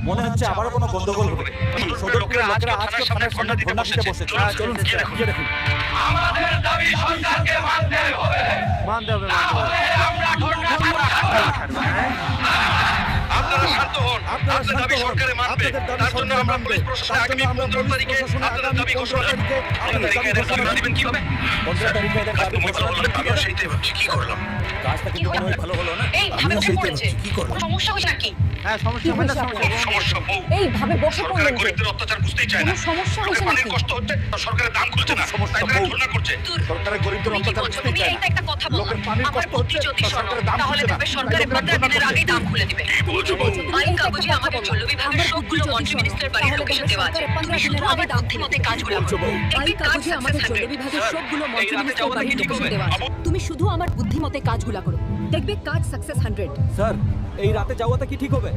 মনে হচ্ছে আবারও কোনো গন্ডগোল হবে। সদরপুরের লোকেরা আজকে থানার সামনে ধর্ণা দিতে বসেছে। চলুন গিয়ে দেখুন। আমাদের দাবি সরকারকে মানতে হবে। আমরা ধর্ণা ছাড়বো না। আপনারা শান্ত হন। আপনাদের দাবি সরকারে মানবে। তার জন্য আমরা পুলিশ প্রশাসনে আগামী 15 তারিখে আপনাদের দাবি ঘোষণা করব। 15 তারিখে এদের দাবি দিবেন কিভাবে? 15 তারিখে এদের দাবি ঘোষণা করলে আমিও সেইটাই ভাবছি কি করলাম। কাজটা কিন্তু কোনো ভালো হলো না। এই ভাবে আমিও বসে সেইটাই পড়েছে। ভাবছি কি করব। কোনো সমস্যা হচ্ছে নাকি? হ্যাঁ সমস্যা হয় না সমস্যা বউ। এই ভাবে বসে সরকারের পড়লেন যে। গরিবদের অত্যাচার বুঝতেই চায় না। কোনো সমস্যা লোকের হচ্ছে পানির নাকি? কষ্ট হচ্ছে, সরকারের দাম খুলছে না। সমস্যা তাই তারা বউ। ধর্ণা করছে। সরকারের গরিবদের তুমি কি অত্যাচার বলছো? বুঝতেই তুমি চায় এইটা না। একটা কথা বলো। লোকের পানির আমার কষ্ট বুদ্ধি হচ্ছে, যদি শোনো, সরকারের দাম তাহলে খুলছে না। তবে সরকারের লোকের 15 দিনের আগেই দাম খুলে দিবে। কি বলছো বউ? আইন কাগজে আমাদের জল বিভাগের সবগুলো মন্ত্রী মিনিস্টারের বাড়ির লোকেশন দেওয়া আছে। তুমি শুধু আমার বুদ্ধিমতে কাজগুলো করো। আইন কাগজে আমাদের জল বিভাগের সবগুলো মন্ত্রী মিনিস্টার বাড়ির লোকেশন দেওয়া আছে। তুমি শুধু আমার বুদ্ধিমতে কাজগুলো করো, দেখবে কাজ সাকসেস 100। স্যার এই রাতে যাওয়াটা কি ঠিক হবে?